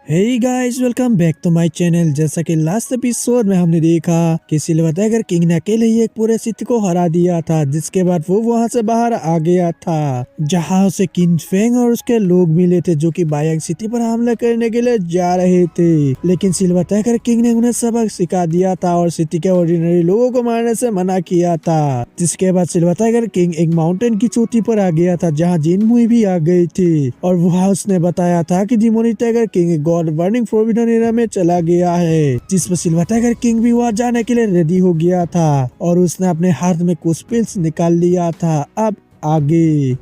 Hey guys, welcome back to my channel. जैसा कि last episode में हमने देखा कि सिल्वर टाइगर किंग ने अकेले ही एक पूरे सिटी को हरा दिया था, जिसके बाद वो वहां से बाहर आ गया था, जहां उसे किंग फेंग और उसके लोग मिले थे जो कि बायांग सिटी पर हमला करने के लिए जा रहे थे। लेकिन सिल्वर टाइगर किंग ने उन्हें सबक सिखा दिया था और सिटी के ऑर्डिनरी लोगों को मारने से मना किया था। जिसके बाद सिल्वर टाइगर किंग एक माउंटेन की चोटी पर आ गया था, जहाँ जिनमुई भी आ गई थी और वहाँ उसने बताया था कि डिमोनी tiger king god burning forbidden area में चला गया है, जिस पर सिल्वर टाइगर किंग भी वहाँ जाने के लिए रेडी हो गया था और उसने अपने हाथ में कुछ पिल्स निकाल लिया था। अब आगे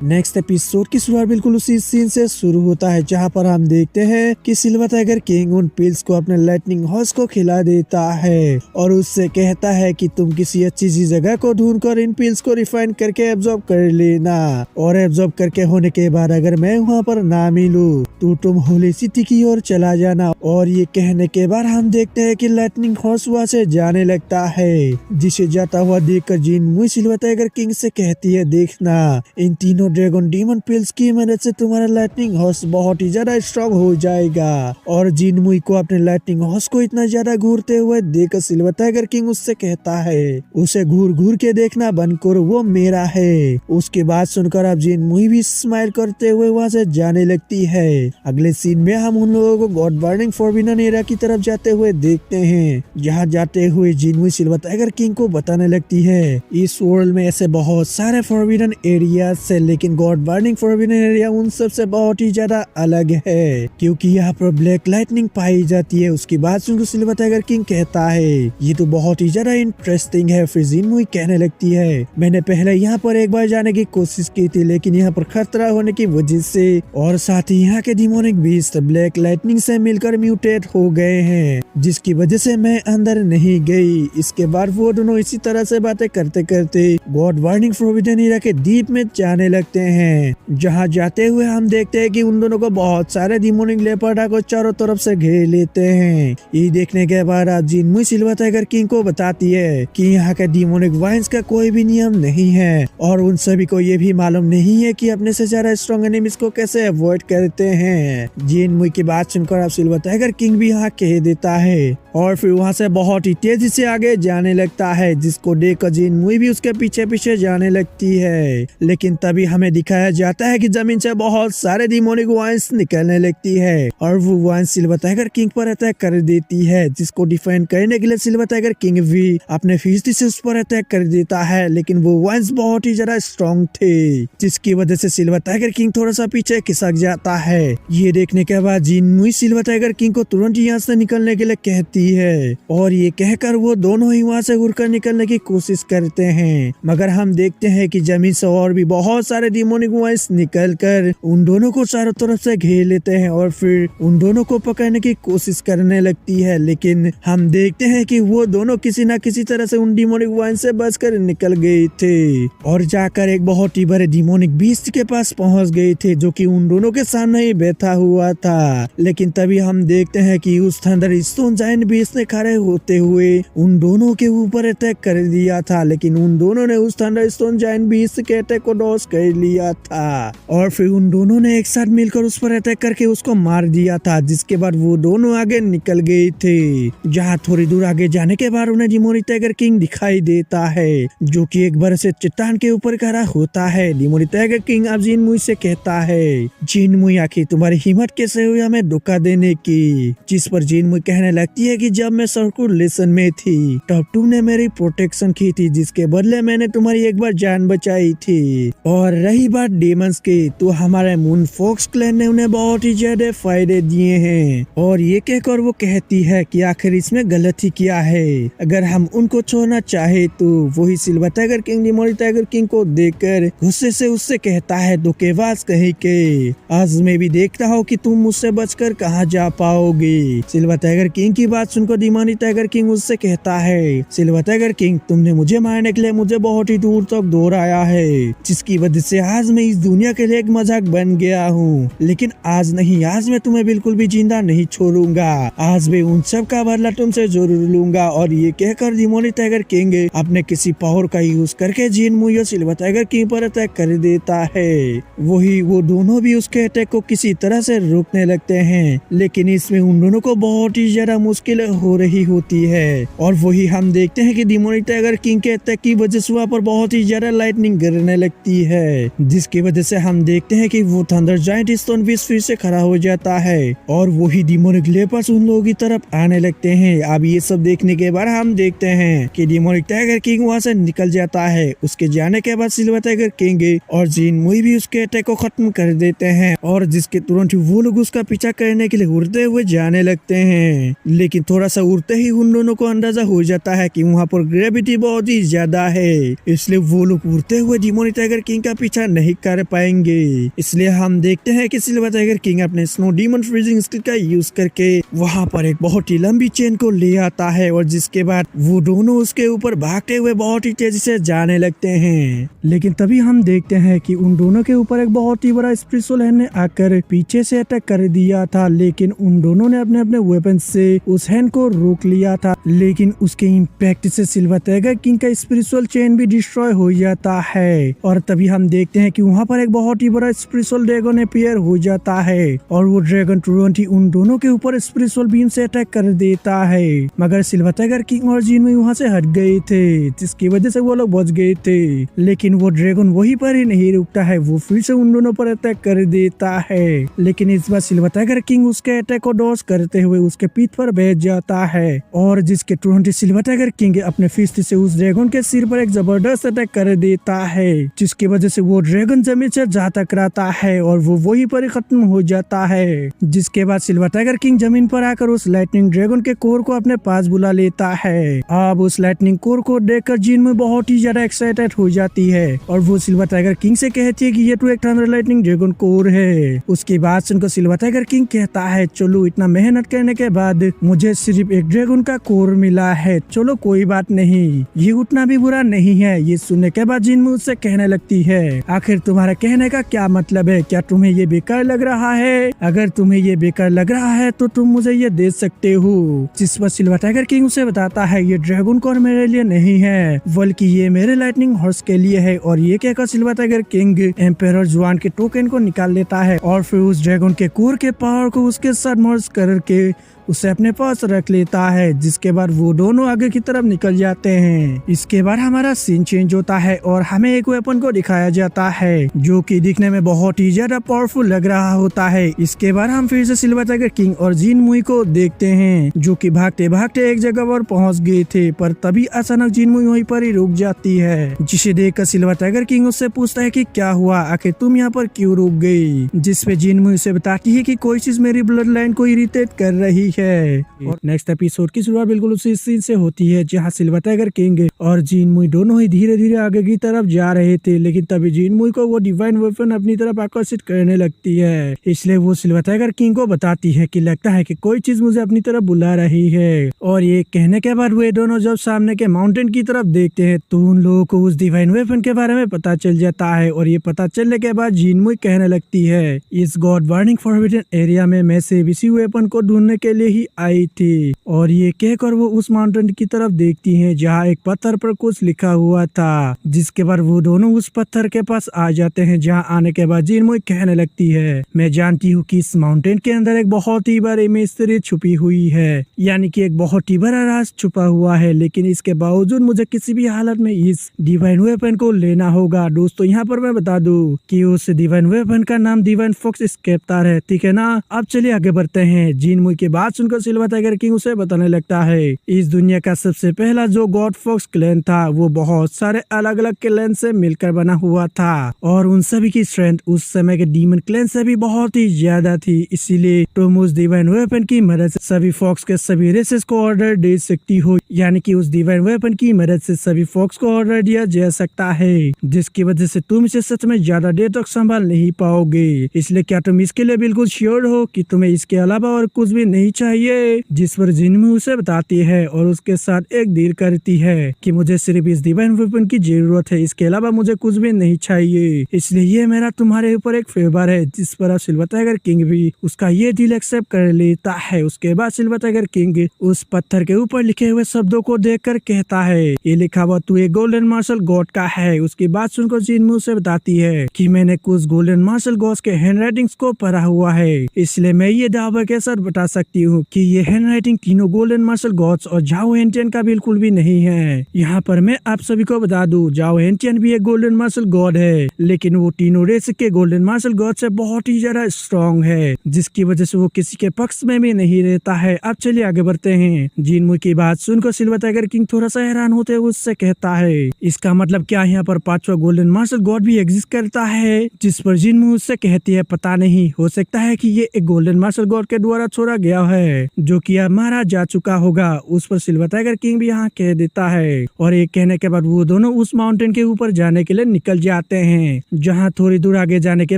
नेक्स्ट एपिसोड की शुरुआत बिल्कुल उसी सीन से शुरू होता है, जहां पर हम देखते हैं कि सिल्वर टाइगर किंग उन पिल्स को अपने लाइटनिंग हॉर्स को खिला देता है और उससे कहता है कि तुम किसी अच्छी सी जगह को ढूंढकर इन पिल्स को रिफाइन करके एब्जॉर्ब कर लेना, और एब्जॉर्ब करके होने के बाद अगर मैं वहां पर ना मिलूं तो तुम होली सिटी की ओर चला जाना। और ये कहने के बाद हम देखते हैं कि लाइटनिंग हॉर्स वहां से जाने लगता है, जिसे जाता हुआ देखकर जिनमुई सिल्वर टाइगर किंग से कहती है, देखना इन तीनों ड्रैगन डीमन पिल्स की मदद से तुम्हारा लाइटनिंग हॉर्स बहुत ही ज्यादा स्ट्रॉन्ग हो जाएगा। और जिनमुई को अपने लाइटनिंग हॉर्स को इतना ज्यादा घूरते हुए देखकर सिल्वर टाइगर किंग उससे कहता है, उसे घूर घूर के देखना बंद करो, वो मेरा है। उसके बाद सुनकर अब जिनमुई भी स्माइल करते हुए वहाँ से जाने लगती है। अगले सीन में हम उन लोगों को गॉड बर्निंग फोरबिडन एरिया की तरफ जाते हुए देखते हैं, जहाँ जाते हुए जिनमुई सिल्वर टाइगर किंग को बताने लगती है, इस वर्ल्ड में ऐसे बहुत सारे फोरबिडन एरिया से, लेकिन गॉड बर्निंग फोरबिडन एरिया उन सब से बहुत ही ज्यादा अलग है, क्योंकि यहाँ पर ब्लैक लाइटनिंग पाई जाती है। उसकी बात सुनकर सिल्वर टाइगर किंग कहता है, ये तो बहुत ही ज्यादा इंटरेस्टिंग है। फिर जिनमुई कहने लगती है, मैंने पहले यहाँ पर एक बार जाने की कोशिश की थी, लेकिन यहाँ पर खतरा होने की वजह से और साथ ही यहाँ के डिमोनिक बीस्ट ब्लैक लाइटनिंग से मिलकर म्यूटेट हो गए हैं, जिसकी वजह से मैं अंदर नहीं गई। इसके बाद वो दोनों इसी तरह से बातें करते करते गॉड बर्निंग फोरबिडन एरिया के डीप में जाने लगते हैं, जहाँ जाते हुए हम देखते हैं कि उन दोनों को बहुत सारे डिमोनिक लेपर्डा को चारों तरफ से घेर लेते हैं। ये देखने के बाद अब जिनमुई सिल्वर टाइगर किंग को बताती है कि यहाँ के डिमोनिक वाइन्स का कोई भी नियम नहीं है और उन सभी को ये भी मालूम नहीं है कि अपने से ज्यादा स्ट्रॉन्ग एनिमीज को कैसे अवॉइड करते हैं। जिनमुई की बात सुनकर अब सिल्वर टाइगर किंग भी यहाँ कह देता है और फिर वहाँ से बहुत ही तेजी से आगे जाने लगता है, जिसको देखकर जिनमुई भी उसके पीछे पीछे जाने लगती है। लेकिन तभी हमें दिखाया जाता है कि जमीन से बहुत सारे डिमोनिक वाइन्स निकलने लगती है और वो वाइन्स सिल्वर टाइगर किंग पर अटैक कर देती है, जिसको डिफेंड करने के लिए सिल्वर टाइगर किंग भी अपने फिस्टी से उस पर अटैक कर देता है। लेकिन वो वाइन्स बहुत ही ज्यादा स्ट्रॉन्ग थे, जिसकी वजह से सिल्वर टाइगर किंग थोड़ा सा पीछे खिसक जाता है। ये देखने के बाद जिनमुई सिल्वर टाइगर किंग को तुरंत यहाँ से निकलने के लिए कहती है और ये कहकर वो दोनों ही वहाँ से उड़कर निकलने की कोशिश करते हैं, मगर हम देखते हैं कि जमीन से और भी बहुत सारे डिमोनिक वाइन्स निकलकर उन दोनों को चारों तरफ से घेर लेते हैं और फिर उन दोनों को पकड़ने की कोशिश करने लगती है। लेकिन हम देखते हैं कि वो दोनों किसी न किसी तरह से उन डिमोनिक वाइन से बचकर निकल गए थे और जाकर एक बहुत ही बड़े डिमोनिक बीस्ट के पास पहुंच गए थे, जो कि उन दोनों के सामने ही बैठा हुआ था। लेकिन तभी हम देखते हैं कि उस थंडर स्टोन जायंट बीस्ट ने खड़े होते हुए उन दोनों के ऊपर अटैक कर दिया था, लेकिन उन दोनों ने उस थंडर स्टोन जायंट बीस्ट के अटैक को डॉज कर लिया था और फिर उन दोनों ने एक साथ मिलकर उस पर अटैक करके उसको मार दिया था। जिसके बाद वो दोनों आगे निकल गए थे, जहाँ थोड़ी दूर आगे जाने के बाद उन्हें डिमोनी टाइगर किंग दिखाई देता है, जो कि एक बड़े से चट्टान के ऊपर खड़ा होता है। डिमोनी टाइगर किंग अब जिनमुई से कहता है, जिनमुई आखिर तुम्हारी हिम्मत कैसे हुई हमें धोखा देने की? जिस पर जिनमुई कहने लगती है कि जब मैं सर्कुलेशन में थी तब तुमने मेरी प्रोटेक्शन की थी, जिसके बदले मैंने तुम्हारी एक बार जान बचाई थी। और रही बात डेमंस की, तो हमारे मून फॉक्स क्लैन ने उन्हें बहुत ही ज्यादा फायदे दिए हैं। और ये कहकर वो कहती है कि आखिर इसमें गलती क्या है, अगर हम उनको छोड़ना चाहे तो। वही सिल्वर टाइगर किंग डिमोनी टाइगर किंग को देखकर गुस्से से उससे कहता है, धोखेबाज कहीं के, आज मैं भी देखता हूँ कि तुम मुझसे बचकर कहाँ जा पाओगे। सिल्वर टाइगर किंग की बात सुनकर डिमोनिक टाइगर किंग उससे कहता है, सिल्वर टाइगर किंग, तुमने मुझे मारने के लिए मुझे बहुत ही दूर तक दौड़ाया है, जिसकी वजह से आज मैं इस दुनिया के लिए एक मजाक बन गया हूँ। लेकिन आज नहीं, आज मैं तुम्हें बिल्कुल भी जिंदा नहीं छोड़ूंगा। आज मैं उन सब का बदला तुमसे जरूर लूंगा। और ये कहकर डिमोनिक टाइगर किंग अपने किसी पावर का यूज करके जिन मुई और सिल्वर टाइगर किंग पर अटैक कर देता है। वो दोनों भी उसके अटैक को किसी तरह से रोकने लगते हैं, लेकिन इसमें उन दोनों को बहुत ही ज्यादा मुश्किल हो रही होती है। और वही हम देखते हैं कि डिमोनिक टाइगर किंग के अटैक की वजह से वहाँ पर बहुत ही ज्यादा लाइटनिंग गिरने लगती है, जिसकी वजह से हम देखते हैं कि वो थंडर जायंट स्टोन बीच फिर से खड़ा हो जाता है और वही डिमोनिक लेपर्स उन लोगों की तरफ आने लगते हैं। अब ये सब देखने के बाद हम देखते हैं कि डिमोनिक टाइगर किंग वहाँ से निकल जाता है। उसके जाने के बाद सिल्वर टाइगर किंग और जिन मुई भी उसके अटैक को खत्म कर देते हैं और जिसके तुरंत वो लोग उसका पीछा करने के लिए उड़ते हुए जाने लगते हैं। लेकिन थोड़ा सा उड़ते ही उन दोनों को अंदाजा हो जाता है कि वहाँ पर ग्रेविटी बहुत ही ज्यादा है, इसलिए वो लोग उड़ते हुए डिमोनिक टाइगर किंग का पीछा नहीं कर पाएंगे। इसलिए हम देखते हैं कि सिल्वर टाइगर किंग अपने स्नो डीमन फ्रीजिंग स्किल का यूज करके वहाँ पर एक बहुत ही लंबी चेन को ले आता है और जिसके बाद वो दोनों उसके ऊपर भागते हुए बहुत ही तेजी से जाने लगते हैं। लेकिन तभी हम देखते हैं कि उन दोनों के ऊपर एक बहुत ही बड़ा स्पिरिचुअल हैंड ने आकर पीछे से अटैक कर दिया था, लेकिन उन दोनों ने अपने अपने वेपन से उस हैंड को रोक लिया था। लेकिन उसके इम्पैक्ट से सिल्वर टाइगर किंग का स्पिरिचुअल चेन भी डिस्ट्रॉय हो जाता है और तभी हम देखते हैं कि वहाँ पर एक बहुत ही बड़ा स्पिरिचुअल ड्रैगन अपीयर हो जाता है और वो ड्रैगन तुरंत ही उन दोनों के ऊपर स्पिरिचुअल बीम से अटैक कर देता है। मगर सिल्वर टाइगर किंग और जिन मुई वहाँ से हट गए थे, जिसकी वजह से वो लोग बच गए थे। लेकिन वो ड्रैगन वहीं पर ही नहीं रुकता है, वो फिर से उन दोनों पर अटैक कर देता है। लेकिन इस बार सिल्वर टाइगर किंग उसके अटैक को डॉज करते हुए उसके पीठ पर बैठ जाता है और जिसके तुरंत सिल्वर टाइगर किंग अपने फिस्ट से उस ड्रैगन के सिर पर एक जबरदस्त अटैक कर देता है, जिसकी वजह से वो ड्रैगन जमीन से जा टकराता है और वो वहीं पर ही खत्म हो जाता है। जिसके बाद सिल्वर टाइगर किंग जमीन पर आकर उस लाइटनिंग ड्रैगन के कोर को अपने पास बुला लेता है। अब उस लाइटनिंग कोर को देखकर जिन में बहुत ही ज्यादा एक्साइटेड हो जाती है और वो सिल्वर टाइगर किंग से कहती है कि ये तो एक थंडर लाइटनिंग ड्रैगन कोर है। उसकी बात सुनकर सिल्वर टाइगर किंग कहता है, चलो इतना मेहनत करने के बाद मुझे सिर्फ एक ड्रैगन का कोर मिला है, चलो कोई बात नहीं, ये उतना भी बुरा नहीं है। ये सुनने के बाद जिन उससे कहने लगती है, आखिर तुम्हारा कहने का क्या मतलब है, क्या तुम्हें ये बेकार लग रहा है? अगर तुम्हें ये बेकार लग रहा है तो तुम मुझे ये दे सकते हो। जिस पर सिल्वर टाइगर किंग उसे बताता है, ये ड्रैगन कोर मेरे लिए नहीं है, बल्कि ये मेरे लाइटनिंग हॉर्स के लिए है। और ये कहकर सिल्वर टाइगर किंग एम्पेरर जुआन के टोकन को निकाल लेता है और फिर उस ड्रैगन के कोर के पावर को उसके साथ मर्ज करके उसे अपने पास रख लेता है। जिसके बाद वो दोनों आगे की तरफ निकल जाते हैं। इसके बाद हमारा सीन चेंज होता है और हमें एक वेपन को दिखाया जाता है जो कि दिखने में बहुत ही ज्यादा पावरफुल लग रहा होता है। इसके बाद हम फिर से सिल्वर टाइगर किंग और जिन मुई को देखते हैं जो कि भागते भागते एक जगह पर पहुंच गए थे, पर तभी अचानक जिन मुई वहीं पर ही रुक जाती है, जिसे देखकर सिल्वर टाइगर किंग उससे पूछता है कि क्या हुआ, आखिर तुम यहाँ पर क्यों रुक गई? जिसपे जिन मुई उसे बताती है कि कोई चीज मेरी ब्लड लाइन को इरिटेट कर रही है। और नेक्स्ट एपिसोड की शुरुआत बिल्कुल उसी सीन से होती है जहाँ सिल्वर टाइगर किंग और जिन मुई दोनों ही धीरे धीरे आगे की तरफ जा रहे थे, लेकिन तभी जिन मुई को वो डिवाइन वेपन अपनी तरफ आकर्षित करने लगती है। इसलिए वो सिल्वर टाइगर किंग को बताती है कि लगता है कि कोई चीज मुझे अपनी तरफ बुला रही है। और ये कहने के बाद वे दोनों जब सामने के माउंटेन की तरफ देखते हैं तो उन लोगों को उस डिवाइन वेपन के बारे में पता चल जाता है। और ये पता चलने के बाद जिन मुई कहने लगती है, इस गॉड बर्निंग फॉरबिडन एरिया में मैं सिर्फ इसी वेपन को ढूंढने के लिए ही आई थी। और ये कहकर वो उस माउंटेन की तरफ देखती हैं जहाँ एक पत्थर पर कुछ लिखा हुआ था। जिसके बाद वो दोनों उस पत्थर के पास आ जाते हैं, जहाँ आने के बाद जिन मुई कहने लगती है, मैं जानती हूँ कि इस माउंटेन के अंदर एक बहुत ही बड़ी मिस्ट्री छुपी हुई है, यानी कि एक बहुत ही बड़ा राज छुपा हुआ है, लेकिन इसके बावजूद मुझे किसी भी हालत में इस डिवाइन वेपन को लेना होगा। दोस्तों यहाँ पर मैं बता दूं कि उस डिवाइन वेपन का नाम डिवाइन फॉक्स स्केप्टर है, ठीक है ना। अब चलिए आगे बढ़ते हैं। जिन मुई की बात सुनकर सिल्वर टाइगर किंग उसे बताने लगता है, इस दुनिया का सबसे पहला जो गॉड फॉक्स क्लैन था वो बहुत सारे अलग अलग क्लैन से मिलकर बना हुआ था और उन सभी की स्ट्रेंथ उस समय के डीमन क्लैन से भी बहुत ही ज्यादा थी। इसीलिए तुम उस डिवाइन वेपन की मदद से सभी फॉक्स के सभी रेसेस को ऑर्डर दे सकती हो, यानी कि उस डिवाइन वेपन की मदद से सभी फॉक्स को ऑर्डर दिया जा सकता है, जिसकी वजह से तुम इसे सच में ज्यादा देर तक संभाल नहीं पाओगे। इसलिए क्या तुम इसके लिए बिल्कुल श्योर हो कि तुम्हें इसके अलावा और कुछ भी नहीं चाहिए, जिस पर जिनमुई उसे बताती है और उसके साथ एक डील करती है कि मुझे सिर्फ इस डिवाइन वेपन की जरूरत है, इसके अलावा मुझे कुछ भी नहीं चाहिए, इसलिए ये मेरा तुम्हारे ऊपर एक फेवर है। जिस पर अब सिल्वर टाइगर किंग भी उसका ये डील एक्सेप्ट कर लेता है। उसके बाद सिल्वर टाइगर किंग उस पत्थर के ऊपर लिखे हुए शब्दों को देखकर कहता है, ये लिखा हुआ तू एक गोल्डन मार्शल गॉड का है। उसकी बात सुनकर जिनमुई उसे बताती है कि मैंने कुछ गोल्डन मार्शल गॉड्स के हैंड राइटिंग्स को पढ़ा हुआ है, इसलिए मैं ये दावा के साथ बता सकती हूँ कि ये हैंड राइटिंग तीनों गोल्डन मार्शल गॉड्स और झाओ हेंटियन का बिल्कुल भी नहीं है। यहाँ पर मैं आप सभी को बता दूं, झाओ हेंटियन भी एक गोल्डन मार्शल गॉड है, लेकिन वो तीनों रेस के गोल्डन मार्शल गॉड से बहुत ही ज्यादा स्ट्रॉन्ग है, जिसकी वजह से वो किसी के पक्ष में भी नहीं रहता है। अब चलिए आगे बढ़ते हैं। जिनमुई की बात सुनकर सिल्वर टाइगर किंग थोड़ा सा हैरान होते हुए उससे कहता है, इसका मतलब क्या यहाँ पर पांचवा गोल्डन मार्शल गॉड भी एग्जिस्ट करता है? जिस पर जिनमुई उससे कहती है, पता नहीं, हो सकता है कि ये एक गोल्डन मार्शल गॉड के द्वारा छोड़ा गया है जो कि अब मारा जा चुका होगा। उस पर सिल्वर टाइगर किंग भी यहाँ कह देता है और एक कहने के बाद वो दोनों उस माउंटेन के ऊपर जाने के लिए निकल जाते हैं, जहाँ थोड़ी दूर आगे जाने के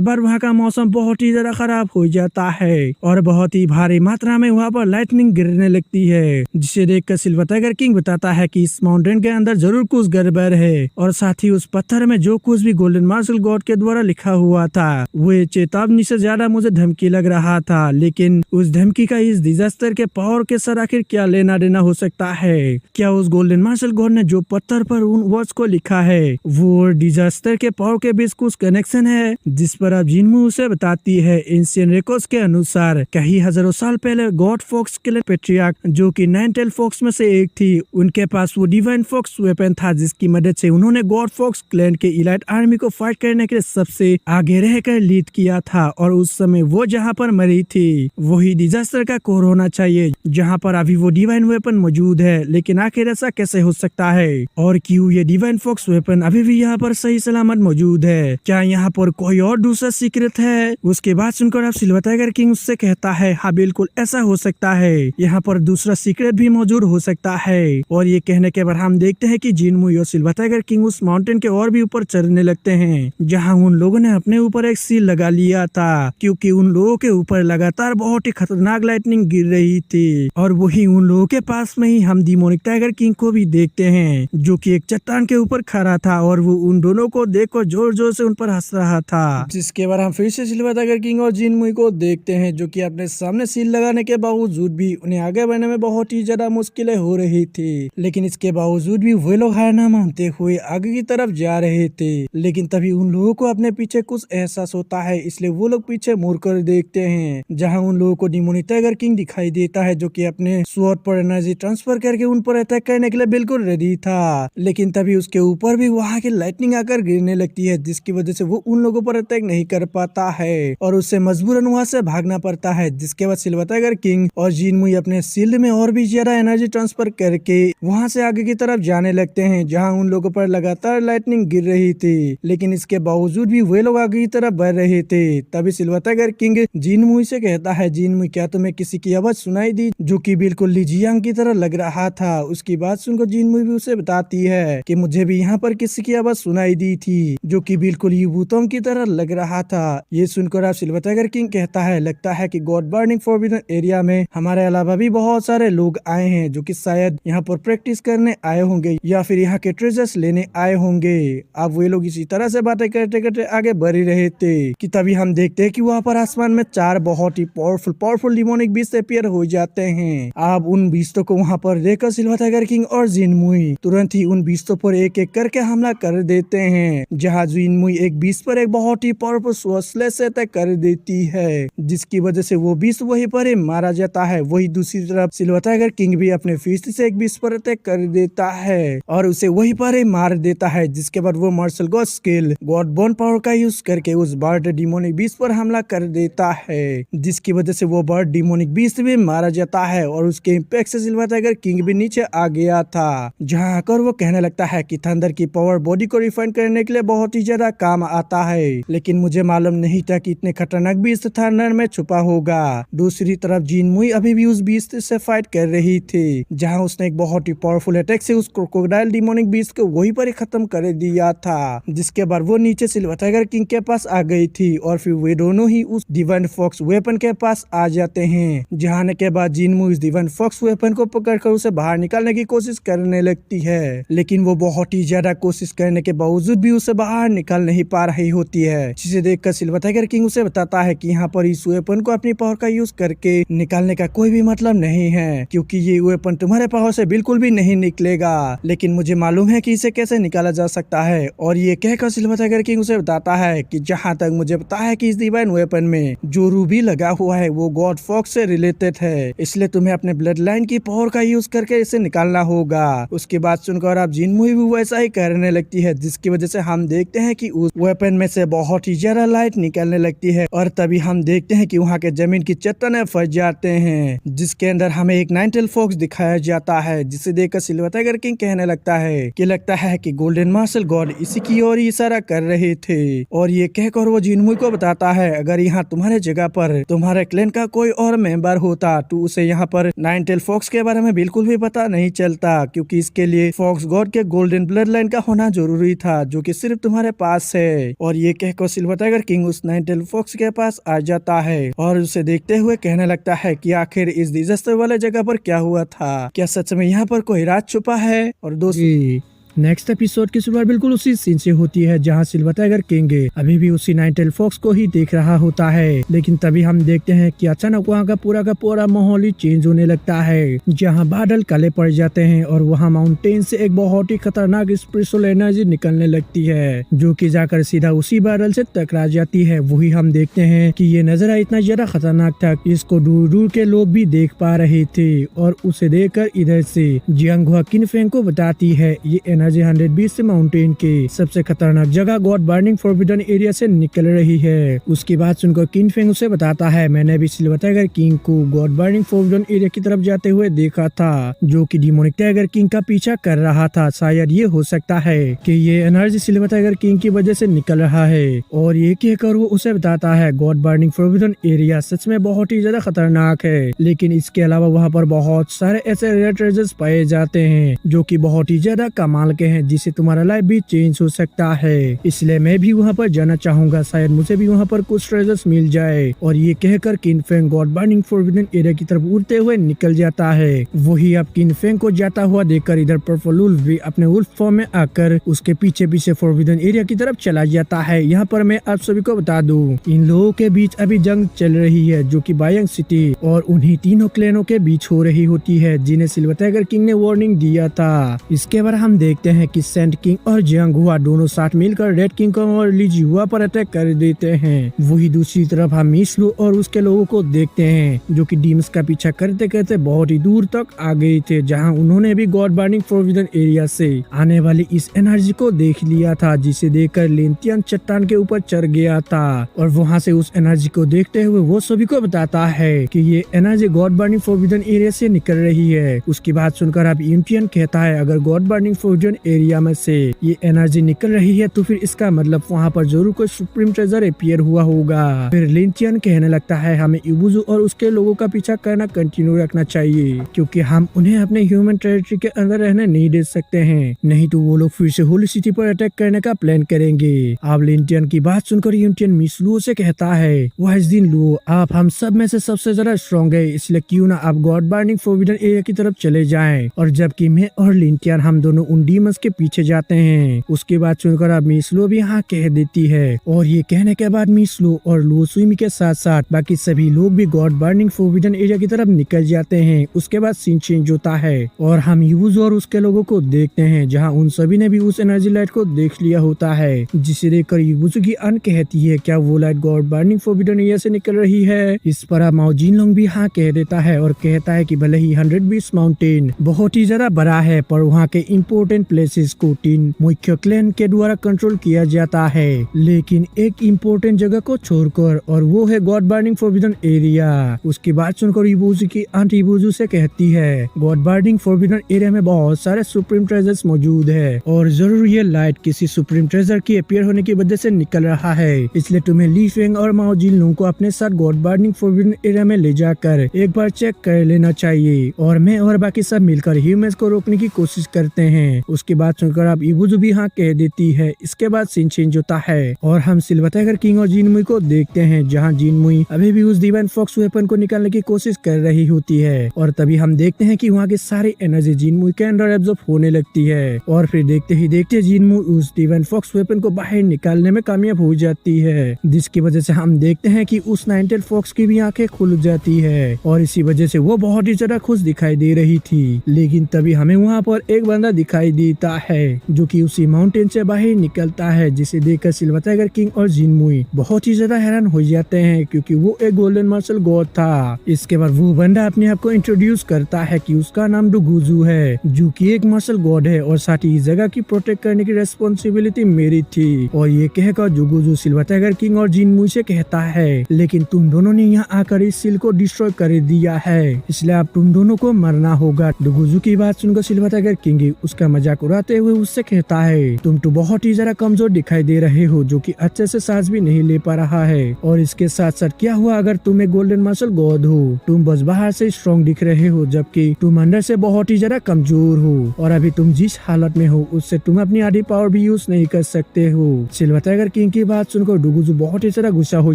बाद वहाँ का मौसम बहुत ही ज्यादा खराब हो जाता है और बहुत ही भारी मात्रा में वहाँ पर लाइटनिंग गिरने लगती है, जिसे देखकर सिल्वर टाइगर किंग बताता है कि इस माउंटेन के अंदर जरूर कुछ गड़बड़ है और साथ ही उस पत्थर में जो कुछ भी गोल्डन मार्शल गॉड के द्वारा लिखा हुआ था वो चेतावनी से ज्यादा मुझे धमकी लग रहा था। लेकिन उस धमकी का इस डिजास्टर के पावर के साथ आखिर क्या लेना देना हो सकता है? क्या उस गोल्डन मार्शल गॉड ने जो पत्थर पर उन वर्ड्स को लिखा है वो डिजास्टर के पावर के बीच कुछ कनेक्शन है? जिस पर अब जिनमुई उसे बताती है, एंशिएंट रिकॉर्ड्स के अनुसार कई हजारों साल पहले गॉड फॉक्स के पेट्रियार्क जो कि नाइन टेल फॉक्स में से एक थी, उनके पास वो डिवाइन फॉक्स वेपन था जिसकी मदद से उन्होंने गॉड फॉक्स क्लैन के इलाइट आर्मी को फाइट करने के लिए सबसे आगे रहकर लीड किया था और उस समय वो जहाँ पर मरी थी वही डिजास्टर का कोर होना चाहिए जहाँ पर अभी वो डिवाइन वेपन मौजूद है। लेकिन आखिर ऐसा कैसे हो सकता है और क्यों ये डिवाइन फॉक्स वेपन अभी भी यहाँ पर सही सलामत मौजूद है? क्या यहाँ पर कोई और दूसरा सीक्रेट है? उसके बाद सुनकर अब सिल्वर टाइगर किंग उससे कहता है, हाँ बिल्कुल ऐसा हो सकता है, यहाँ पर दूसरा सीक्रेट भी मौजूद हो सकता है। और ये कहने के बाद हम देखते हैं कि जिनमुई और सिल्वर टाइगर किंग उस माउंटेन के और भी ऊपर चढ़ने लगते हैं, जहाँ उन लोगों ने अपने ऊपर एक सील लगा लिया था क्योंकि उन लोगों के ऊपर लगातार बहुत ही खतरनाक लाइटनिंग गिर रही थी। और वही उन लोगों के पास में ही हम डिमोनिक टाइगर किंग को भी देखते हैं जो कि एक चट्टान के ऊपर खड़ा था और वो उन दोनों को देखकर जोर जोर से उन पर हंस रहा था। जिसके बाद हम फिर से सिल्वर टाइगर किंग और जिनमुई को देखते हैं जो कि अपने सामने सील लगाने के बावजूद भी उन्हें आगे बढ़ने में बहुत ही ज्यादा मुश्किलें हो रही थी, लेकिन इसके बावजूद भी वे लोग हार न मानते हुए आगे की तरफ जा रहे थे। लेकिन तभी उन लोगों को अपने पीछे कुछ एहसास होता है, इसलिए वो लोग पीछे मुड़कर देखते हैं जहां उन लोगों को डिमोनिक टाइगर किंग दिखाई देता है जो कि अपने स्वॉर्ड पर एनर्जी ट्रांसफर करके उन पर अटैक करने के लिए बिल्कुल रेडी था। लेकिन तभी उसके ऊपर भी वहां की लाइटनिंग आकर गिरने लगती है जिसकी वजह से वो उन लोगों पर अटैक नहीं कर पाता है और उससे मजबूरन वहां से भागना पड़ता है। जिसके बाद सिल्वर टाइगर किंग और जिनमुई अपने शील्ड में और भी ज्यादा एनर्जी ट्रांसफर करके वहां से आगे की तरफ जाने लगते हैं जहां उन लोगों पर लगातार लाइटनिंग गिर रही थी। लेकिन इसके बावजूद भी वे लोग आगे की तरफ बढ़ रहे थे। तभी सिल्वर टाइगर किंग जिनमुई से कहता है, जिनमुई क्या तुम्हें किसी की आवाज सुनाई दी जो कि बिल्कुल लीजियांग की तरह लग रहा था? उसकी बात सुनकर जिनमुई भी उसे बताती है कि मुझे भी यहाँ पर किसी की आवाज सुनाई दी थी जो कि बिल्कुल युबूतोंग की तरह लग रहा था। ये सुनकर आप सिल्वर टाइगर किंग कहता है, लगता है कि गॉड बर्निंग फॉरबिडन एरिया में हमारे अलावा भी बहुत सारे लोग आए हैं जो कि शायद यहाँ पर प्रैक्टिस करने आए होंगे या फिर यहाँ के ट्रेजर्स लेने आए होंगे। अब वे लोग इसी तरह से बातें करते करते आगे बढ़ रहे थे कि तभी हम देखते हैं कि वहाँ पर आसमान में चार बहुत ही पावरफुल डिमोनिक बीस्ट अपीयर हो जाते हैं। अब उन बीस्तों को वहाँ पर देखकर सिल्वर टाइगर किंग और जिनमुई तुरंत ही उन बीस्तों पर एक एक करके हमला कर देते हैं, जहाँ जिनमुई एक बीस्ट पर एक बहुत ही पावरफुल स्वॉर्ड से अटैक कर देती है जिसकी वजह से वो बीस्ट वहीं पर ही मारा जाता है। वही दूसरी तरफ सिल्वर टाइगर किंग भी अपने फिस्ट से एक बीस्ट पर अटैक कर देता है और उसे वहीं पर ही मार देता है। जिसके बाद वो martial god skill god bone power का यूज करके उस बर्ड डिमोनिक बीस्ट पर हमला कर देता है जिसकी वजह से वो बर्ड डिमोनिक बीस्ट भी मारा जाता है और उसके इम्पैक्ट से सिल्वर टाइगर किंग भी नीचे आ गया था, जहाँ आकर वो कहने लगता है कि थंडर की पावर बॉडी को रिफाइन करने के लिए बहुत ही ज्यादा काम आता है, लेकिन मुझे मालूम नहीं था कि इतने खतरनाक बीस्ट थंडर में छुपा होगा। दूसरी तरफ जिनमुई अभी भी उस बीस्ट से फाइट कर रही थी, जहाँ उसने एक बहुत ही पावरफुल अटैक से उस क्रोकोडाइल डिमोनिक बीस्ट को वहीं पर ही खत्म कर दिया था। जिसके बाद वो नीचे सिल्वर टाइगर किंग के पास आ गई थी और फिर वे दोनों ही उस डिवाइन फॉक्स वेपन के पास आ जाते हैं, जहाँ आने के बाद जिनमू इस दीवान फॉक्स वेपन को पकड़कर उसे बाहर निकालने की कोशिश करने लगती है, लेकिन वो बहुत ही ज्यादा कोशिश करने के बावजूद भी उसे बाहर निकाल नहीं पा रही होती है। जिसे देखकर सिल्वर टाइगर किंग उसे बताता है कि यहाँ पर इस वेपन को अपनी पावर का यूज करके निकालने का कोई भी मतलब नहीं है, क्योंकि ये वेपन तुम्हारे पावर से बिल्कुल भी नहीं निकलेगा, लेकिन मुझे मालूम है कि इसे कैसे निकाला जा सकता है। और ये कहकर सिल्वर टाइगर किंग उसे बताता है कि जहाँ तक मुझे पता है कि इस डिवाइन वेपन में जो रूबी लगा हुआ है वो गॉड फॉक्स से रिलेटेड है, इसलिए तुम्हें अपने ब्लड लाइन की पावर का यूज करके इसे निकालना होगा। उसकी बात सुनकर अब जिनमू भी वैसा ही करने लगती है, जिसकी वजह से हम देखते हैं कि उस वेपन में से बहुत ही ज्यादा लाइट निकलने लगती है। और तभी हम देखते हैं कि वहाँ के जमीन की चट्टानें फंस जाते हैं, जिसके अंदर हमें एक नाइन टेल फॉक्स दिखाया जाता है, जिसे देखकर सिल्वर टाइगर किंग कहने लगता है कि गोल्डन मार्शल गॉड इसी की ओर इशारा कर रहे थे। और ये कहकर वो जिनमू को बताता है अगर यहाँ तुम्हारे जगह पर तुम्हारे क्लैन का कोई और मेंबर होता तो उसे यहाँ पर नाइन टेल फॉक्स के बारे में बिल्कुल भी पता नहीं चलता, क्योंकि इसके लिए फॉक्स गॉड के गोल्डन ब्लड लाइन का होना जरूरी था, जो कि सिर्फ तुम्हारे पास है। और ये कहकर सिल्वर टाइगर किंग उस नाइन टेल फॉक्स के पास आ जाता है और उसे देखते हुए कहने लगता है कि आखिर इस डिजास्टर वाले जगह पर क्या हुआ था, क्या सच में यहाँ पर कोई राज छुपा है। और दोस्तों नेक्स्ट एपिसोड की शुरुआत बिल्कुल उसी सीन से होती है जहाँ सिल्वर टाइगर किंग अभी भी उसी नाइन टेल फॉक्स को ही देख रहा होता है, लेकिन तभी हम देखते हैं कि अचानक वहाँ का पूरा माहौल ही चेंज होने लगता है, जहाँ बादल काले पड़ जाते हैं और वहाँ माउंटेन से एक बहुत ही खतरनाक स्पिरिचुअल एनर्जी निकलने लगती है, जो कि जाकर सीधा उसी बादल से टकरा जाती है। वही हम देखते हैं कि ये नजारा इतना ज्यादा खतरनाक था कि इसको दूर दूर के लोग भी देख पा रहे थे। और उसे देखकर इधर से जियांगहुआ किनफेंग को बताती है ये एनर्जी 120 माउंटेन के सबसे खतरनाक जगह गॉड बर्निंग फॉरबिडन एरिया से निकल रही है। उसकी बात सुनकर किनफेंग उसे बताता है मैंने भी सिल्वर टाइगर किंग को गॉड बर्निंग फॉरबिडन एरिया की तरफ जाते हुए देखा था, जो कि डिमोनिक टाइगर किंग का पीछा कर रहा था। शायद ये हो सकता है कि ये एनर्जी सिल्वर टाइगर किंग की वजह से निकल रहा है। और ये कहकर वो उसे बताता है God burning forbidden area such में बहुत ही ज्यादा खतरनाक है, लेकिन इसके अलावा वहाँ पर बहुत सारे ऐसे रेयर ट्रेजर्स पाए जाते हैं जो कि बहुत ही ज्यादा कमाल के हैं, जिससे तुम्हारा लाइफ भी चेंज हो सकता है। इसलिए मैं भी वहाँ पर जाना चाहूंगा, शायद मुझे भी वहाँ पर कुछ ट्रेजर्स मिल जाए। और ये कहकर किनफेंग गॉड बर्निंग फॉरबिडन एरिया की तरफ उड़ते हुए निकल जाता है। वही अब किनफेंग को जाता हुआ देखकर इधर पर्पल वुल्फ भी अपने वुल्फ फॉर्म में आकर उसके पीछे पीछे फॉरबिडन एरिया की तरफ चला जाता है। यहाँ पर मैं आप सभी को बता दूं इन लोगों के बीच अभी जंग चल रही है, जो कि बायंग सिटी और उन्हीं तीनों क्लैनों के बीच हो रही होती है, जिन्हें सिल्वर टाइगर किंग ने वार्निंग दिया था। इसके बाद हम देखते हैं कि सेंट किंग और जियांगहुआ दोनों साथ मिलकर रेड किंग और ली जिहुआ पर अटैक कर देते हैं। वही दूसरी तरफ हम मिसलू और उसके लोगों को देखते हैं, जो कि डीम्स का पीछा करते करते बहुत ही दूर तक आ गए थे, जहां उन्होंने भी गॉड बर्निंग फॉरबिडन एरिया से आने वाली इस एनर्जी को देख लिया था, जिसे देखकर लिंटियन चट्टान के ऊपर चढ़ गया था। और वहां से उस एनर्जी को देखते हुए वो सभी को बताता है कि ये energy God burning forbidden area से निकल रही है। उसकी बात सुनकर अब लिंटियन कहता है अगर गॉड बर्निंग फॉरबिडन एरिया में से ये एनर्जी निकल रही है तो फिर इसका मतलब वहाँ पर जरूर कोई सुप्रीम ट्रेजर अपीयर हुआ होगा। फिर लिंटियन कहने लगता है हमें इबुजू और उसके लोगों का पीछा करना कंटिन्यू रखना चाहिए, क्योंकि हम उन्हें अपने ह्यूमन टेरिटरी के अंदर रहने नहीं दे सकते हैं, नहीं तो वो लोग फिर से होली सिटी पर अटैक करने का प्लान करेंगे। अब लिंटियन की बात सुनकर लिंटियन मिस लुओ से कहता है वाइस दिन लुओ आप हम सब में से सबसे ज्यादा स्ट्रॉन्ग है, इसलिए क्यों ना आप गॉड बर्निंग फॉरबिडन एरिया की तरफ चले जाएं। और जबकि मैं और लिंटियन हम दोनों उन डीमंस के पीछे जाते हैं। उसके बाद सुनकर अब मिसलो भी हाँ कह देती है। और ये कहने के बाद मिसलो और लो सुइमी के साथ साथ बाकी सभी लोग भी गॉड बर्निंग फॉरबिडन एरिया की तरफ निकल जाते हैं। उसके बाद सीन चेंज होता है और हम यूज और उसके लोगों को देखते हैं, जहाँ उन सभी ने भी उस एनर्जी लाइट को देख लिया होता है, जिसे देखकर यूबुजू की अन कहती है क्या वो light God burning forbidden area से निकल रही है। इस पर अब माओ जिनलोंग भी हाँ कह देता है और कहता है कि भले ही 120 माउंटेन बहुत ही ज्यादा बड़ा है, पर वहाँ के इम्पोर्टेंट प्लेसेस को 3 मुख्य क्लैन के द्वारा कंट्रोल किया जाता है, लेकिन एक इम्पोर्टेंट जगह को छोड़कर, और वो है गॉड बर्निंग फॉरबिडन एरिया। उसकी बात सुनकर इबुजू की आंट इबुजू से कहती है गॉड बर्निंग फॉरबिडन एरिया में बहुत सारे सुप्रीम ट्रेजर्स मौजूद है और जरूर ये लाइट किसी सुप्रीम ट्रेजर की अपीयर होने की वजह से निकल रहा है, इसलिए तुम्हें ली फेंग और माओ जिनलोंग को अपने साथ गॉड बर्निंग फॉरबिडन एरिया में ले जाकर एक बार चेक कर लेना चाहिए। और मैं और बाकी सब मिलकर ह्यूमंस को रोकने की कोशिश करते हैं। उसकी बात सुनकर अब इबुजू भी हाँ कह देती है। इसके बाद सीन चेंज होता है और हम सिल्वर टाइगर किंग और जिनमुई को देखते हैं, जहाँ जिनमुई अभी भी उस डिवाइन फॉक्स वेपन को निकालने की कोशिश कर रही होती है। और तभी हम देखते हैं कि वहाँ की सारी एनर्जी जिनमुई के अंदर एब्जॉर्ब होने लगती है और फिर देखते ही देखते जिनमुई उस डिवाइन फॉक्स वेपन को बाहर निकालने में कामयाब हो जाती है, जिसकी वजह से हम देखते हैं कि उस नाइनटेल फॉक्स की भी आंखें खुल जाती है और इसी वजह से वो बहुत ही ज्यादा खुश दिखाई दे रही थी। लेकिन तभी हमें वहाँ पर एक बंदा दिखाई देता है जो कि उसी माउंटेन से बाहर निकलता है, जिसे देखकर सिल्वर टाइगर किंग और जिनमुई बहुत ही ज्यादा हैरान हो जाते हैं क्योंकि वो एक गोल्डन मार्शल गॉड था। इसके बाद वो बंदा अपने आप को इंट्रोड्यूस करता है कि उसका नाम डुगुजू है, जो कि एक मार्शल गॉड है और साथ ही इस जगह की प्रोटेक्ट करने की रेस्पॉन्सिबिलिटी मेरी थी। और ये कहकर डुगुजू सिल्वर टाइगर किंग और जिनमुई से कहता है, लेकिन तुम दोनों ने यहाँ आकर इस सील को डिस्ट्रॉय कर दिया है, इसलिए अब तुम दोनों को मरना होगा। डुगुजू की बात सुनकर सिल्वर टाइगर किंग उसका मजाक उड़ाते हुए उससे कहता है, तुम तो बहुत ही ज्यादा कमजोर दिखाई दे रहे हो, जो कि अच्छे से सांस भी नहीं ले पा रहा है। और इसके साथ साथ क्या हुआ अगर तुम एक गोल्डन मार्शल गॉड हो? तुम बस बाहर से स्ट्रॉन्ग दिख रहे हो, जबकि तुम अंदर से बहुत ही ज्यादा कमजोर हो और अभी तुम जिस हालत में हो उससे तुम अपनी आधी पावर भी यूज नहीं कर सकते हो। सिल्वर टाइगर किंग की बात सुनकर डुगुजू बहुत ही ज्यादा गुस्सा हो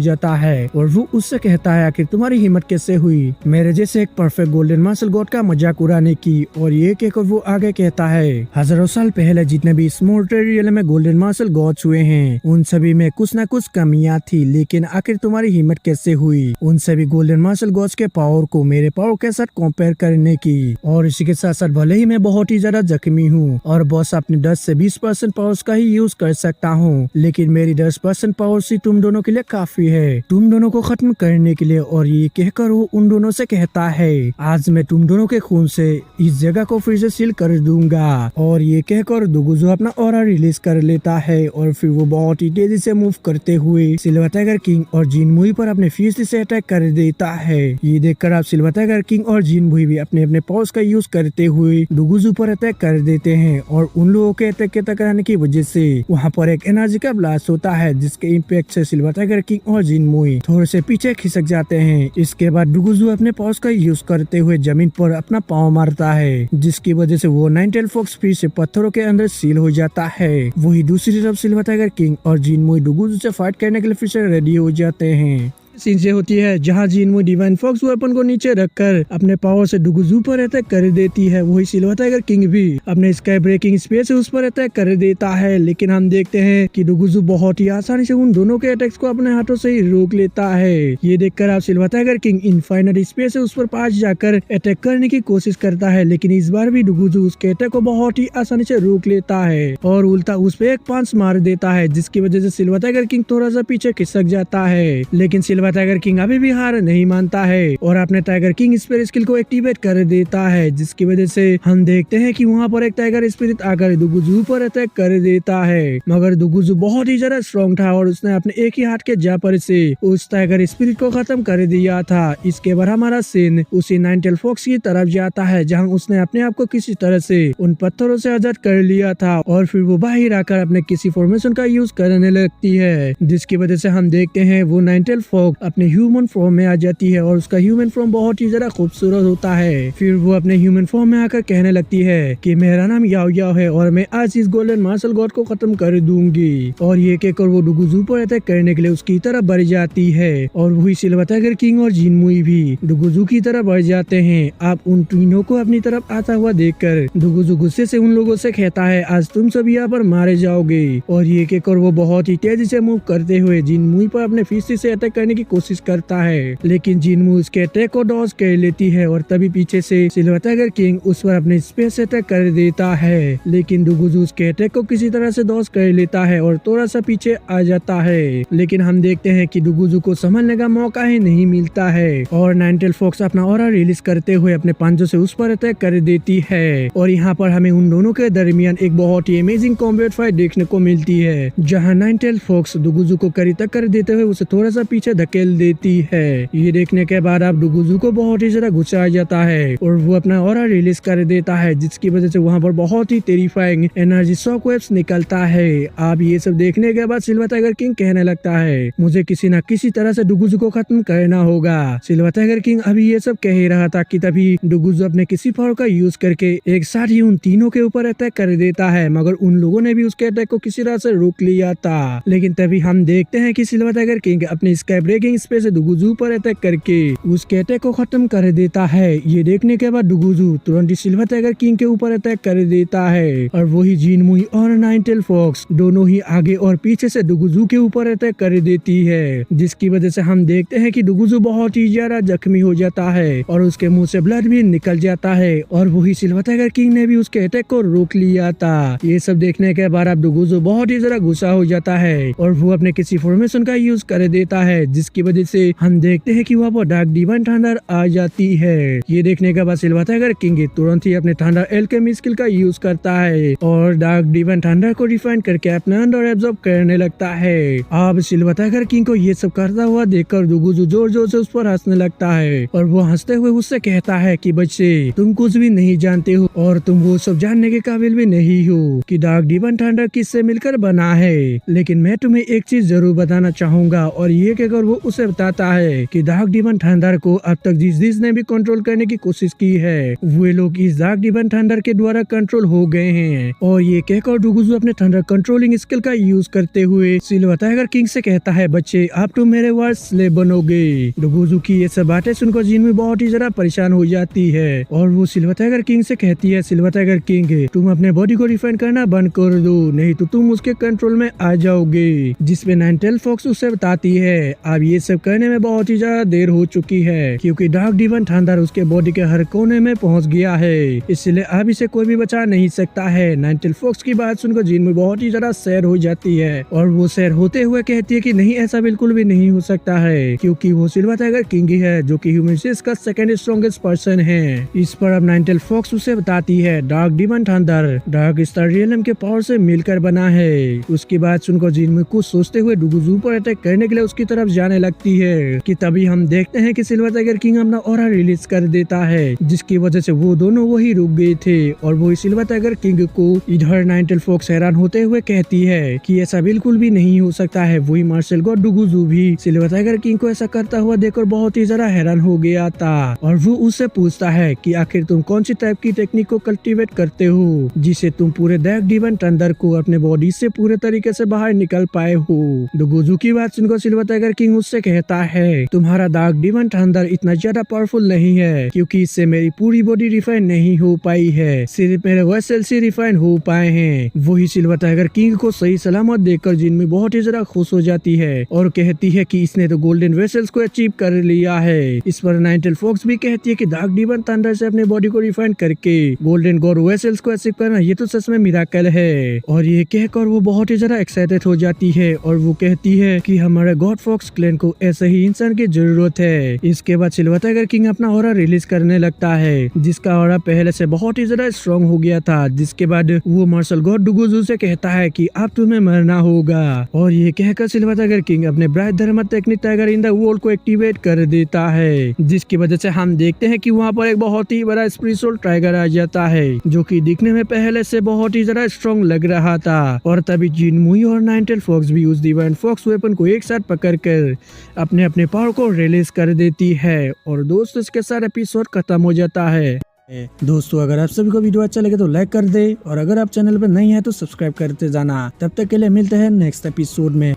जाता है और वो उससे कहता है, आखिर तुम्हारी हिम्मत कैसे हुई मेरे जैसे एक परफेक्ट गोल्डन मार्शल गॉड का मजाक उड़ाने की? और ये कहकर वो आगे कहता है, हजारों साल पहले जितने भी स्मॉल टेरियल में गोल्डन मार्शल गॉड्स हुए हैं उन सभी में कुछ न कुछ कमियां थी, लेकिन आखिर तुम्हारी हिम्मत कैसे हुई उन सभी गोल्डन मार्शल गॉड्स के पावर को मेरे पावर के साथ कंपेयर करने की? और इसी के साथ साथ भले ही मैं बहुत ही ज्यादा जख्मी हूँ और बस अपने 10 से 20% पावर्स का ही यूज कर सकता हूँ, लेकिन मेरी 10% पावर्स ही तुम दोनों के लिए काफी है तुम दोनों को खत्म करने के लिए। और ये कहकर वो उन दोनों से कहता है, आज मैं तुम दोनों के खून से इस जगह को फिर से सील कर दूंगा। और ये कहकर डुगुजू अपना ऑरा रिलीज कर लेता है और फिर वो बहुत ही तेजी से मूव करते हुए सिल्वर टाइगर किंग और जिनमुई पर अपने फिस्ट से अटैक कर देता है। ये देखकर आप सिल्वर टाइगर किंग और जिनमुई भी अपने अपने पावर्स का यूज करते हुए डुगुजू पर अटैक कर देते हैं और उन लोगों के अटैक के टकराने की वजह से वहाँ पर एक एनर्जी का ब्लास्ट होता है, जिसके इम्पैक्ट से सिल्वर टाइगर किंग और जिनमुई थोड़े से पीछे खिसक जाते हैं। इसके बाद डुगुजू अपने पावर्स का यूज करते हुए जमीन पर अपना पाँव मारता है, जिसकी वजह से वो नाइनटेल फॉक्स फिर से पत्थरों के अंदर सील हो जाता है। वही दूसरी तरफ सिल्वर टाइगर किंग और जिनमुई डुगुजू से फाइट करने के लिए फिर से रेडी हो जाते हैं। सीन से होती है जहाँ जिनमुई डिवाइन फॉक्स वेपन को नीचे रखकर अपने पावर से डुगुजू पर अटैक कर देती है। वही सिल्वर टाइगर किंग भी अपने स्काई ब्रेकिंग स्पीड से उस पर अटैक कर देता है, लेकिन हम देखते हैं कि डुगुजू बहुत ही आसानी से उन दोनों के अटैक्स को अपने हाथों से ही रोक लेता है। ये देखकर आप silver tiger king infinite speed से उस पर पास जाकर अटैक करने की कोशिश करता है, लेकिन इस बार भी डुगुजू उसके अटैक को बहुत ही आसानी से रोक लेता है और उल्टा उस पर एक पंच मार देता है, जिसकी वजह से सिल्वर टाइगर किंग थोड़ा सा पीछे खिसक जाता है। लेकिन सिल्वर टाइगर किंग अभी भी हार नहीं मानता है और अपने टाइगर किंग स्पिरिट स्किल को एक्टिवेट कर देता है, जिसकी वजह से हम देखते हैं कि वहाँ पर एक टाइगर स्पिरिट आकर डुगुजू पर अटैक कर देता है। मगर डुगुजू बहुत ही ज्यादा स्ट्रॉन्ग था और उसने अपने एक ही हाथ के जापर से उस टाइगर स्पिरिट को खत्म कर दिया था। इसके बाद हमारा सीन उसी नाइनटेल फॉक्स की तरफ जाता है, जहाँ उसने अपने आप को किसी तरह से उन पत्थरों से आजाद कर लिया था और फिर वो बाहर आकर अपने किसी फॉर्मेशन का यूज करने लगती है, जिसकी वजह से हम देखते हैं वो नाइनटेल फॉक्स अपने ह्यूमन फॉर्म में आ जाती है और उसका ह्यूमन फॉर्म बहुत ही ज्यादा खूबसूरत होता है। फिर वो अपने ह्यूमन फॉर्म में आकर कहने लगती है कि मेरा नाम याओ याओ है और मैं आज इस गोल्डन मार्शल गॉड को खत्म कर दूंगी। और ये कहकर वो डुगुजू पर अटैक करने के लिए उसकी तरफ बढ़ जाती है और वही सिल्वर टाइगर किंग और जिनमुई भी डुगुजू की तरफ बढ़ जाते हैं। आप उन तीनों को अपनी तरफ आता हुआ देखकर डुगुजू गुस्से से उन लोगों से कहता है, आज तुम सब यहाँ पर मारे जाओगे। और ये कहकर वो बहुत ही तेजी से मूव करते हुए जिनमुई पर अपने फिस्ट से अटैक करने की कोशिश करता है, लेकिन जिनमुई उसके अटैक को डॉज कर लेती है और तभी पीछे से सिल्वर टाइगर किंग उस पर अपने स्पेस अटैक कर देता है, लेकिन डुगुजू उसके अटैक को किसी तरह से डॉज कर लेता है और थोड़ा सा पीछे आ जाता है। लेकिन हम देखते हैं कि डुगुजू को संभलने का मौका ही नहीं मिलता है और नाइनटेल फॉक्स अपना ऑरा रिलीज करते हुए अपने पंजों से उस पर अटैक कर देती है। और यहाँ पर हमें उन दोनों के दरमियान एक बहुत ही अमेजिंग कॉम्बैट फाइट देखने को मिलती है, जहाँ नाइनटेल फॉक्स डुगुजू को करीब तक कर देते हुए उसे थोड़ा सा पीछे धकेल देती है। ये देखने के बाद अब डुगुजू को बहुत ही ज्यादा गुस्सा आ जाता है और वो अपना ऑरा रिलीज कर देता है, जिसकी वजह से वहाँ पर बहुत ही टेरिफाइंग एनर्जी शॉक वेव्स निकलता है। अब ये सब देखने के बाद सिल्वर टाइगर किंग कहने लगता है, मुझे किसी न किसी तरह से डुगुजू को खत्म करना होगा। सिल्वर टाइगर किंग अभी ये सब कह ही रहा था कि तभी डुगुजू अपने किसी पावर का यूज करके एक साथ ही उन तीनों के ऊपर अटैक कर देता है, मगर उन लोगों ने भी उसके अटैक को किसी तरह से रोक लिया था। लेकिन तभी हम देखते हैं कि सिल्वर टाइगर किंग अपने स्काई ब्रेकिंग स्पेस से डुगुजू पर अटैक करके उसके अटैक को खत्म कर देता है। ये देखने के बाद डुगुजू तुरंत ही सिल्वर टाइगर किंग के ऊपर अटैक कर देता है और वही जिनमुई और नाइन टेल फॉक्स दोनों ही आगे और पीछे से डुगुजू के ऊपर अटैक कर देती है, जिसकी वजह से हम देखते हैं कि डुगुजू बहुत ही ज्यादा जख्मी हो जाता है और उसके मुंह से ब्लड भी निकल जाता है और वही सिल्वर टाइगर किंग ने भी उसके अटैक को रोक लिया था। ये सब देखने के बाद अब डुगुजू बहुत ही ज्यादा गुस्सा हो जाता है और वो अपने किसी फॉर्मेशन का यूज कर देता है, जिसकी वजह से हम देखते हैं कि वहाँ पर डार्क डिवाइन थंडर आ जाती है। ये देखने के बाद सिल्वर टाइगर किंग तुरंत ही अपने थंडर एल्केमी स्किल का यूज करता है और डार्क डिवाइन थंडर को रिफाइन करके अपने अंदर एब्जॉर्ब करने लगता है। अब सिल्वर टाइगर किंग को ये सब करता हुआ देखकर डुगुजू जोर जोर से उस पर हंसने लगता है और वो हंसते हुए उससे कहता है कि बच्चे, तुम कुछ भी नहीं जानते हो और तुम वो सब जानने के काबिल भी नहीं हो कि डार्क डिवाइन थंडर किससे मिलकर बना है। लेकिन मैं तुम्हें एक चीज जरूर बताना चाहूंगा और ये कहकर वो उसे बताता है कि डार्क डिवाइन थंडर को अब तक जिसने भी कंट्रोल करने की कोशिश की है वे लोग इस डार्क डिवाइन थंडर के द्वारा कंट्रोल हो गए हैं। और ये कहकर डुगुजू अपने थंडर कंट्रोलिंग स्किल का यूज करते हुए सिल्वर टाइगर किंग से कहता है, बच्चे अब तुम मेरे वर्ड स्लेव बनोगे। डुगुजू की ये सब बातें सुनकर जिनमुई बहुत ही ज्यादा परेशान हो जाती है और वो सिल्वर टाइगर किंग से कहती है, सिल्वर टाइगर किंग तुम अपने बॉडी को रिफाइन करना बंद कर दो, नहीं तो तुम उसके कंट्रोल में आ जाओगे। जिसपे नाइन टेल फॉक्स उसे बताती है अब ये सब करने में बहुत ही ज्यादा देर हो चुकी है क्योंकि डार्क डिवाइन थंडर उसके बॉडी के हर कोने में पहुंच गया है, इसलिए अब इसे कोई भी बचा नहीं सकता है। नाइन टेल फॉक्स की बात सुनकर जिनमुई बहुत ही ज्यादा सैड हो जाती है और वो सैड होते हुए कहती है कि नहीं, ऐसा बिल्कुल भी नहीं हो सकता है क्योंकि वो सिल्वर टाइगर किंग ही है जो कि ह्यूमन रेस का सेकंड स्ट्रॉन्गेस्ट पर्सन है। इस पर अब नाइन टेल फॉक्स उसे बताती है dark divine thunder dark star realm के पावर से मिलकर बना है। उसकी बात सुनकर जिनमुई कुछ सोचते हुए डुगुजू पर अटैक करने के लिए उसकी तरफ जाने लगती है कि तभी हम देखते हैं कि सिल्वर टाइगर किंग अपना ऑरा रिलीज कर देता है, जिसकी वजह से वो दोनों वही रुक गए थे और वो सिल्वर टाइगर किंग को इधर नाइन टेल फॉक्स हैरान होते हुए कहती है कि ऐसा बिल्कुल भी नहीं हो सकता है। वही मार्शल गॉड डुगुजू भी सिल्वर टाइगर किंग को ऐसा करता हुआ देखकर बहुत ही ज्यादा हैरान हो गया था और वो उससे पूछता है कि आखिर तुम कौन सी टाइप की टेक्निक को कल्टीवेट करते हो जिसे तुम पूरे डार्क डिवाइन थंडर को अपने बॉडी से पूरे तरीके से बाहर निकल पाए हो। डुगुजू की बात सुनकर सिल्वर टाइगर किंग उससे कहता है, तुम्हारा डार्क डिवाइन थंडर इतना ज्यादा पावरफुल नहीं है क्योंकि इससे मेरी पूरी बॉडी रिफाइन नहीं हो पाई है, सिर्फ मेरे वेसल्स ही रिफाइन हो पाए हैं। वही सिल्वर टाइगर किंग को सही सलामत देखकर जिनमुई बहुत ही ज्यादा खुश हो जाती है और कहती है कि इसने तो गोल्डन वेसल्स को अचीव कर लिया है। इस पर नाइन टेल फॉक्स भी कहती है कि डार्क डिवाइन थंडर से अपने बॉडी को रिफाइन करके गोल्डन गॉड वेसल्स को अचीव करना ये तो सच में मिराकल है। और ये कहकर वो बहुत ही ज्यादा एक्साइटेड हो जाती है और वो कहती है कि हमारे गॉड फॉक्स क्लैन को ऐसे ही इंसान की जरूरत है। इसके बाद सिल्वर टाइगर किंग अपना ऑरा रिलीज करने लगता है, जिसका ऑरा पहले से बहुत ही ज्यादा स्ट्रॉन्ग हो गया था। जिसके बाद वो मार्शल गॉड डुगुजू से कहता है कि अब तुम्हें मरना होगा और ये कहकर सिल्वर टाइगर किंग अपने ब्राइट धर्म technique tiger in the world को एक्टिवेट कर देता है, जिसकी वजह से हम देखते हैं कि वहाँ पर एक बहुत ही बड़ा स्पिरिचुअल टाइगर आ जाता है जो कि दिखने में पहले से बहुत ही ज्यादा स्ट्रॉन्ग लग रहा था। और तभी जिनमुई और नाइन टेल फॉक्स भी उस डिवाइन फॉक्स वेपन को एक साथ पकड़कर अपने अपने पावर को रिलीज कर देती है और दोस्तों इसके साथ एपिसोड खत्म हो जाता है। दोस्तों अगर आप सभी को वीडियो अच्छा लगे तो लाइक कर दे और अगर आप चैनल पर नहीं है तो सब्सक्राइब करते जाना। तब तक के लिए मिलते हैं नेक्स्ट एपिसोड में।